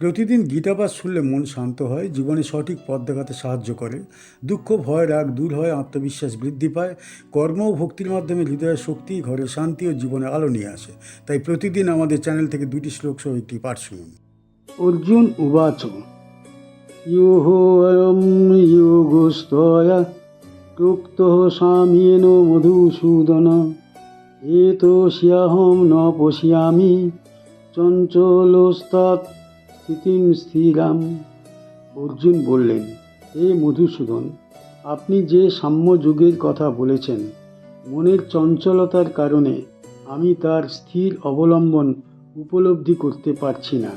প্রতিদিন গীতাপাঠ শুনলে মন শান্ত হয়, জীবনে সঠিক পথ দেখাতে সাহায্য করে। দুঃখ, ভয়, রাগ দূর হয়, আত্মবিশ্বাস বৃদ্ধি পায়। কর্ম ও ভক্তির মাধ্যমে হৃদয়ের শক্তি, ঘরে শান্তি ও জীবনে আলো নিয়ে আসে। তাই প্রতিদিন আমাদের চ্যানেল থেকে 2টি শ্লোক সহ একটি পাঠ শুনুন। অর্জুন উবাচ ইয়োহরম যোগস্তয়া প্রোক্তঃ সাম্যেন মধুসূদন এতস্যাহং ন পশ্যামি চঞ্চলস্তাৎ স্থিতিম স্থিরাম। অর্জুন বললেন, হে মধুসূদন, আপনি যে সাম্যযোগের কথা বলেছেন, মনের চঞ্চলতার কারণে আমি তার স্থির অবলম্বন উপলব্ধি করতে পারছি না।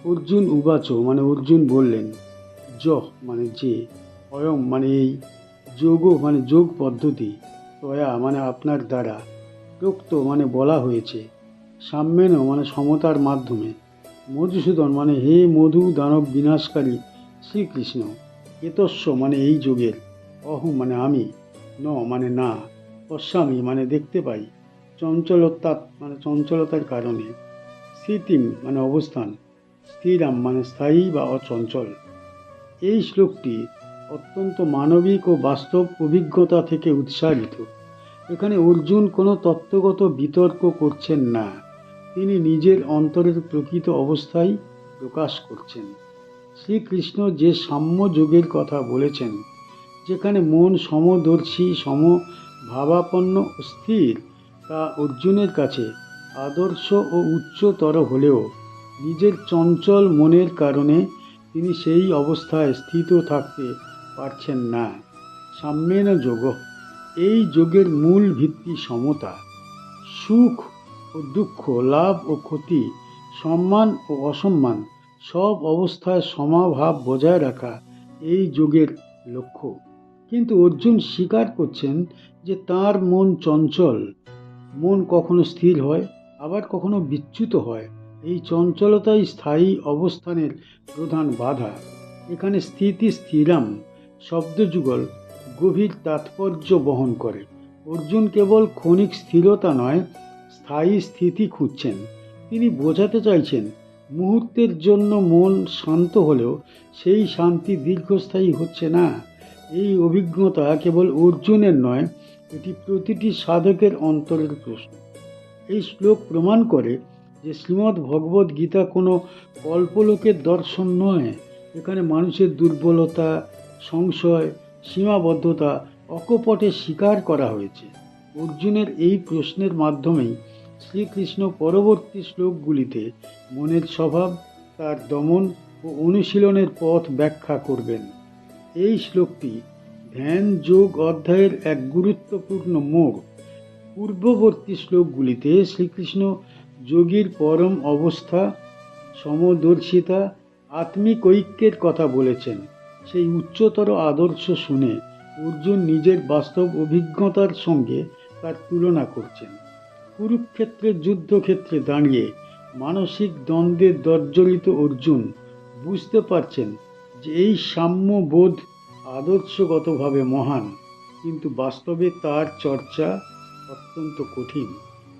অর্জুন উবাচ মানে অর্জুন বললেন, মানে যে, অয়ম মানে এই, যোগ মানে যোগ পদ্ধতি, তয়া মানে আপনার দ্বারা, প্রোক্ত মানে বলা হয়েছে, সাম্যেন মানে সমতার মাধ্যমে, মধুসূদন মানে হে মধু দানব বিনাশকারী শ্রীকৃষ্ণ, এতস্য মানে এই যোগের, অহম মানে আমি, ন মানে না, পশ্যামি মানে দেখতে পাই, চঞ্চলতা মানে চঞ্চলতার কারণে, স্থিতিম মানে অবস্থান, স্থিরাম মানে স্থায়ী বা অচঞ্চল। এই শ্লোকটি অত্যন্ত মানবিক ও বাস্তব অভিজ্ঞতা থেকে উৎসারিত। এখানে অর্জুন কোনো তত্ত্বগত বিতর্ক করছেন না, তিনি নিজের অন্তরের প্রকৃত অবস্থাই প্রকাশ করছেন। শ্রীকৃষ্ণ যে সাম্য যোগের কথা বলেছেন, যেখানে মন সমদর্শী, সমভাবাপন্ন ও স্থির, তা অর্জুনের কাছে আদর্শ ও উচ্চতর হলেও নিজের চঞ্চল মনের কারণে তিনি সেই অবস্থায় স্থিত থাকতে পারছেন না। সাম্যেন যোগ, এই যোগের মূল ভিত্তি সমতা। সুখ ও দুঃখ, লাভ ও ক্ষতি, সম্মান ও অসম্মান, সব অবস্থায় সমাভাব বজায় রাখা এই যোগের লক্ষ্য। কিন্তু অর্জুন স্বীকার করছেন যে তার মন চঞ্চল, মন কখনো স্থির হয়, আবার কখনো বিচ্যুত হয়। এই চঞ্চলতাই স্থায়ী অবস্থানের প্রধান বাধা। এখানে স্থিতি স্থিরাম শব্দযুগল গভীর তাৎপর্য বহন করে। অর্জুন কেবল ক্ষণিক স্থিরতা নয়, স্থায়ী স্থিতি খুঁজছেন। তিনি বোঝাতে চাইছেন, মুহূর্তের জন্য মন শান্ত হলেও সেই শান্তি দীর্ঘস্থায়ী হচ্ছে না। এই অভিজ্ঞতা কেবল অর্জুনের নয়, এটি প্রতিটি সাধকের অন্তরের প্রশ্ন। এই শ্লোক প্রমাণ করে যে শ্রীমদ্ ভগবদ্ গীতা কোনো কল্পলোকের দর্শন নয়। এখানে মানুষের দুর্বলতা, সংশয়, সীমাবদ্ধতা অকপটে স্বীকার করা হয়েছে। অর্জুনের এই প্রশ্নের মাধ্যমেই শ্রীকৃষ্ণ পরবর্তী শ্লোকগুলিতে মনের স্বভাব, তার দমন ও অনুশীলনের পথ ব্যাখ্যা করবেন। এই শ্লোকটি ধ্যান যোগ অধ্যায়ের এক গুরুত্বপূর্ণ মোড়। পূর্ববর্তী শ্লোকগুলিতে শ্রীকৃষ্ণ যোগীর পরম অবস্থা, সমদর্শিতা, আত্মিক ঐক্যের কথা বলেছেন। সেই উচ্চতর আদর্শ শুনে অর্জুন নিজের বাস্তব অভিজ্ঞতার সঙ্গে তার তুলনা করছেন। কুরুক্ষেত্রের যুদ্ধক্ষেত্রে দাঁড়িয়ে মানসিক দ্বন্দ্বে জর্জরিত অর্জুন বুঝতে পারছেন যে এই সাম্যবোধ আদর্শগতভাবে মহান, কিন্তু বাস্তবে তার চর্চা অত্যন্ত কঠিন।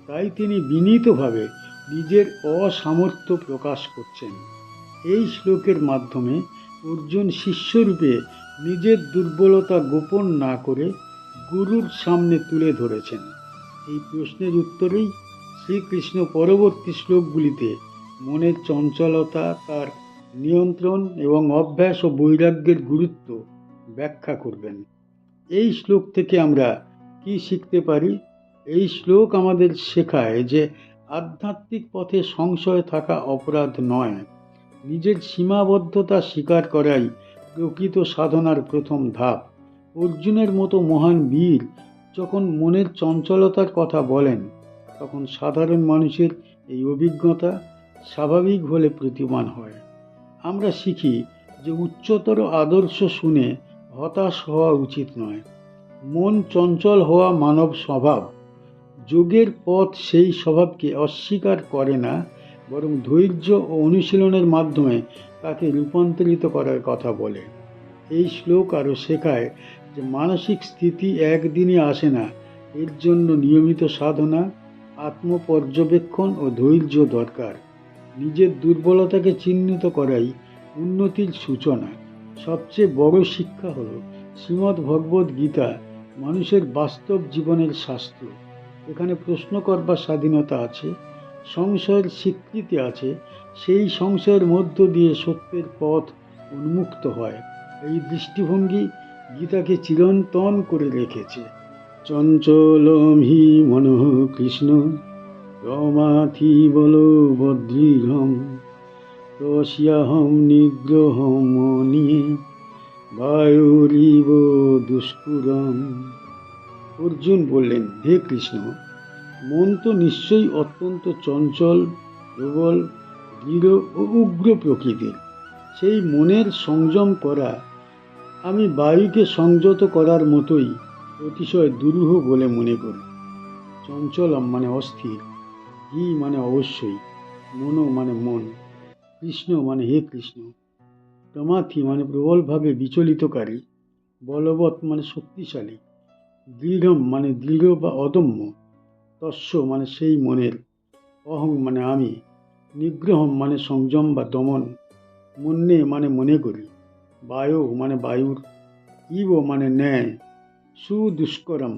তাই তিনি বিনীতভাবে নিজের অসামর্থ্য প্রকাশ করছেন। এই শ্লোকের মাধ্যমে অর্জুন শিষ্যরূপে নিজের দুর্বলতা গোপন না করে গুরুর সামনে তুলে ধরেছেন। এই প্রশ্নের উত্তরেই শ্রীকৃষ্ণ পরবর্তী শ্লোকগুলিতে মনের চঞ্চলতা, তার নিয়ন্ত্রণ এবং অভ্যাস ও বৈরাগ্যের গুরুত্ব ব্যাখ্যা করবেন। এই শ্লোক থেকে আমরা কি শিখতে পারি? এই শ্লোক আমাদের শেখায় যে আধ্যাত্মিক পথে সংশয় থাকা অপরাধ নয়। নিজের সীমাবদ্ধতা স্বীকার করাই প্রকৃত সাধনার প্রথম ধাপ। অর্জুনের মতো মহান বীর যখন মনের চঞ্চলতার কথা বলেন, তখন সাধারণ মানুষের এই অভিজ্ঞতা স্বাভাবিক বলে প্রতীয়মান হয়। আমরা শিখি যে উচ্চতর আদর্শ শুনে হতাশ হওয়া উচিত নয়। মন চঞ্চল হওয়া মানব স্বভাব। যোগের পথ সেই স্বভাবকে অস্বীকার করে না, বরং ধৈর্য ও অনুশীলনের মাধ্যমে তাকে রূপান্তরিত করার কথা বলে। এই শ্লোক আরও শেখায় যে মানসিক স্থিতি একদিনে আসে না, এর জন্য নিয়মিত সাধনা, আত্মপর্যবেক্ষণ ও ধৈর্য দরকার। নিজের দুর্বলতাকে চিহ্নিত করাই উন্নতির সূচনা। সবচেয়ে বড় শিক্ষা হল শ্রীমদ্ ভগবদ্ গীতা মানুষের বাস্তব জীবনের শাস্ত্র। এখানে প্রশ্ন করবার স্বাধীনতা আছে, সংশয়ের স্বীকৃতি আছে, সেই সংশয়ের মধ্য দিয়ে সত্যের পথ উন্মুক্ত হয়। এই দৃষ্টিভঙ্গি গীতাকে চিরন্তন করে রেখেছে। চঞ্চলম হি মনঃ কৃষ্ণ রমাথি বলো বদ্রীহম রস্যাহম নিগ্রহম মনিয়ে বায়ুরিব দুষ্কুরম। অর্জুন বললেন, হে কৃষ্ণ, মন তো নিশ্চয়ই অত্যন্ত চঞ্চল, প্রবল, দৃঢ় ও উগ্র প্রকৃতির। সেই মনের সংযম করা আমি বায়ুকে সংযত করার মতোই অতিশয় দুরূহ বলে মনে করি। চঞ্চলম মানে অস্থির, হি মানে অবশ্যই, মনো মানে মন, কৃষ্ণ মানে হে কৃষ্ণ, প্রমাথি মানে প্রবলভাবে বিচলিতকারী, বলবৎ মানে শক্তিশালী, দৃঢ়ম মানে দৃঢ় বা অদম্য, তস্য মানে সেই মনের, অহং মানে আমি, নিগ্রহম মানে সংযম বা দমন, মন্যে মানে মনে করি, বায়ু মানে বায়ুর, ইব মানে ন্যায়, সুদুষ্করম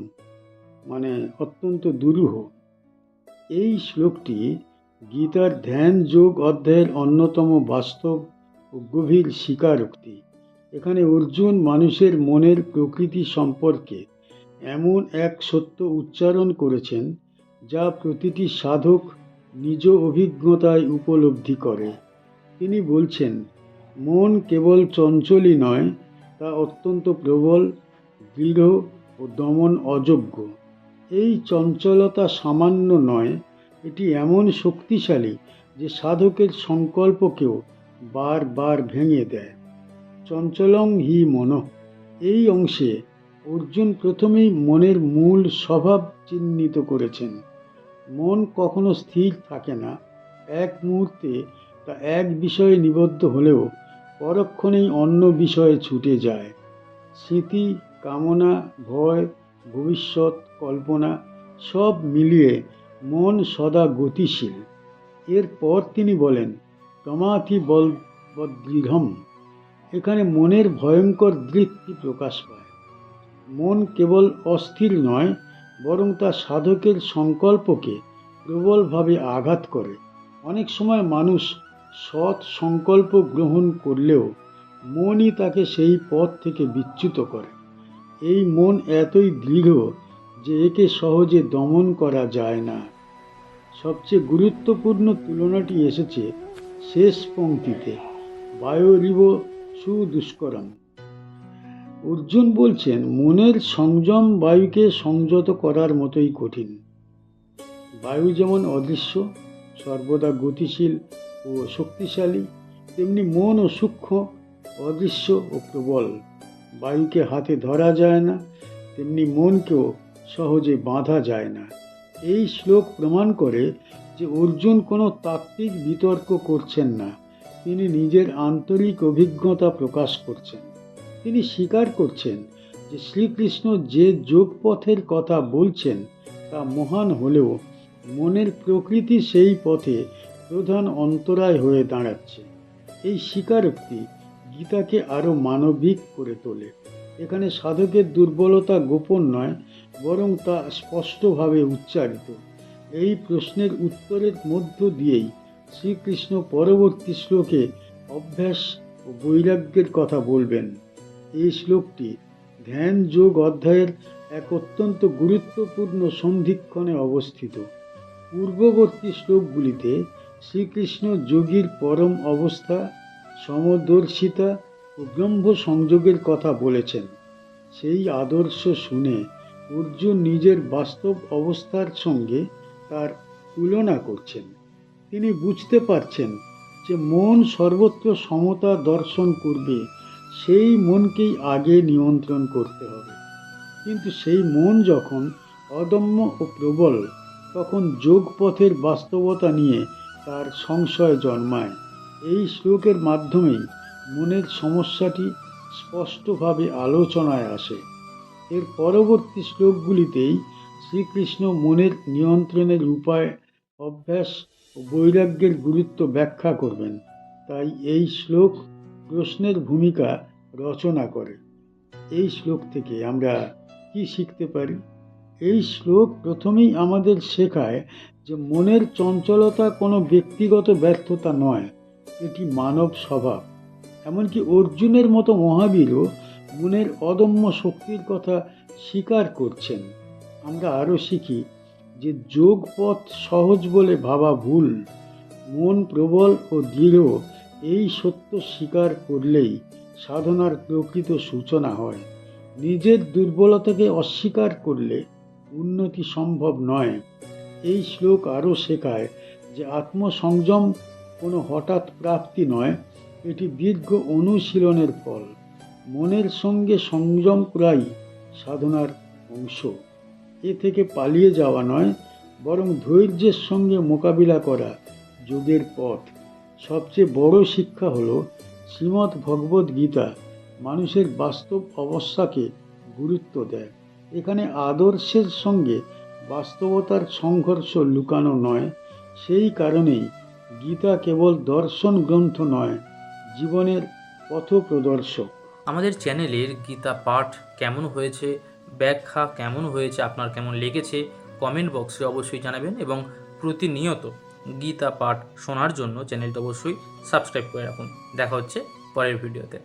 মানে অত্যন্ত দুরূহ। এই শ্লোকটি গীতার ধ্যান যোগ অধ্যায়ের অন্যতম বাস্তব ও গভীর স্বীকারোক্তি। এখানে অর্জুন মানুষের মনের প্রকৃতি সম্পর্কে এমন এক সত্য উচ্চারণ করেছেন যা প্রতিটি সাধক নিজ অভিজ্ঞতায় উপলব্ধি করে। তিনি বলছেন, মন কেবল চঞ্চলই নয়, তা অত্যন্ত প্রবল, দৃঢ় ও দমন অযোগ্য। এই চঞ্চলতা সামান্য নয়, এটি এমন শক্তিশালী যে সাধকের সংকল্পকেও বারবার ভেঙে দেয়। চঞ্চলং হি মন, এই অংশে অর্জুন প্রথমেই মনের মূল স্বভাব চিহ্নিত করেছেন। মন কখনো স্থির থাকে না। এক মুহূর্তে তা এক বিষয়ে নিবদ্ধ হলেও পরক্ষণেই অন্য বিষয়ে ছুটে যায়। স্মৃতি, কামনা, ভয়, ভবিষ্যৎ, কল্পনা সব মিলিয়ে মন সদা গতিশীল। এরপর তিনি বলেন, প্রমাথি বলবদৃঢ়ম। এখানে মনের ভয়ঙ্কর দৃপ্তি প্রকাশ পায়। মন কেবল অস্থির নয়, বরং তা সাধকের সংকল্পকে প্রবলভাবে আঘাত করে। অনেক সময় মানুষ সৎ সংকল্প গ্রহণ করলেও মনই তাকে সেই পথ থেকে বিচ্যুত করে। এই মন এতই দৃঢ় যে একে সহজে দমন করা যায় না। সবচেয়ে গুরুত্বপূর্ণ তুলনাটি এসেছে শেষ পংক্তিতে, বায়ুরিব সুদুষ্করম। অর্জুন বলছেন, মনের সংযম বায়ুকে সংযত করার মতোই কঠিন। বায়ু যেমন অদৃশ্য, সর্বদা গতিশীল ও শক্তিশালী, তেমনি মনও সূক্ষ্ম, অদৃশ্য ও প্রবল। বায়ুকে হাতে ধরা যায় না, তেমনি মনকেও সহজে বাঁধা যায় না। এই শ্লোক প্রমাণ করে যে অর্জুন কোনো তাত্ত্বিক বিতর্ক করছেন না, তিনি নিজের আন্তরিক অভিজ্ঞতা প্রকাশ করছেন। তিনি স্বীকার করছেন যে শ্রীকৃষ্ণ যে যোগপথের কথা বলছেন তা মহান হলেও মনের প্রকৃতি সেই পথে প্রধান অন্তরায় হয়ে দাঁড়াচ্ছে। এই স্বীকারোক্তি গীতাকে আরও মানবিক করে তোলে। এখানে সাধকের দুর্বলতা গোপন নয়, বরং তা স্পষ্টভাবে উচ্চারিত। এই প্রশ্নের উত্তরের মধ্য দিয়েই শ্রীকৃষ্ণ পরবর্তী শ্লোকে অভ্যাস ও বৈরাগ্যের কথা বলবেন। এই শ্লোকটি ধ্যান যোগ অধ্যায়ের এক অত্যন্ত গুরুত্বপূর্ণ সন্ধিক্ষণে অবস্থিত। পূর্ববর্তী শ্লোকগুলিতে শ্রীকৃষ্ণ যোগীর পরম অবস্থা, সমদর্শিতা ও ব্রহ্ম সংযোগের কথা বলেছেন। সেই আদর্শ শুনে অর্জুন নিজের বাস্তব অবস্থার সঙ্গে তার তুলনা করছেন। তিনি বুঝতে পারছেন যে মন সর্বত্র সমতা দর্শন করবে, সেই মনকেই আগে নিয়ন্ত্রণ করতে হবে। কিন্তু সেই মন যখন অদম্য ও প্রবল, তখন যোগপথের বাস্তবতা নিয়ে তার সংশয় জন্মায়। এই শ্লোকের মাধ্যমেই মনের সমস্যাটি স্পষ্টভাবে আলোচনায় আসে। এর পরবর্তী শ্লোকগুলিতেই শ্রীকৃষ্ণ মনের নিয়ন্ত্রণের উপায়, অভ্যাস ও ও বৈরাগ্যের গুরুত্ব ব্যাখ্যা করবেন। তাই এই শ্লোক প্রশ্নের ভূমিকা রচনা করে। এই শ্লোক থেকে আমরা কি শিখতে পারি? এই শ্লোক প্রথমেই আমাদের শেখায় যে মনের চঞ্চলতা কোনো ব্যক্তিগত ব্যর্থতা নয়, এটি মানব স্বভাব। এমনকি অর্জুনের মতো মহাবীরও মনের অদম্য শক্তির কথা স্বীকার করছেন। আমরা আরও শিখি যে যোগ পথ সহজ বলে ভাবা ভুল। মন প্রবল ও দৃঢ় এই সত্য স্বীকার করলেই সাধনার প্রকৃত সূচনা হয়। নিজের দুর্বলতাকে অস্বীকার করলে উন্নতি সম্ভব নয়। এই শ্লোক আরও শেখায় যে আত্মসংযম কোনো হঠাৎ প্রাপ্তি নয়, এটি দীর্ঘ অনুশীলনের ফল। মনের সঙ্গে সংযম করাই সাধনার অংশ। এ থেকে পালিয়ে যাওয়া নয়, বরং ধৈর্যের সঙ্গে মোকাবিলা করা যোগের পথ। সবচেয়ে বড় শিক্ষা হলো শ্রীমদ্ ভগবদ গীতা মানুষের বাস্তব অবস্থাকে গুরুত্ব দেয়। এখানে আদর্শের সঙ্গে বাস্তবতার সংঘর্ষ লুকানো নয়। সেই কারণেই গীতা কেবল দর্শন গ্রন্থ নয়, জীবনের পথপ্রদর্শক। আমাদের চ্যানেলের গীতা পাঠ কেমন হয়েছে, ব্যাখ্যা কেমন হয়েছে, আপনার কেমন লেগেছে কমেন্ট বক্সে অবশ্যই জানাবেন এবং প্রতিনিয়ত গীতা পাঠ শোনার জন্য চ্যানেলটা অবশ্যই সাবস্ক্রাইব করে রাখুন। দেখা হচ্ছে পরের ভিডিওতে।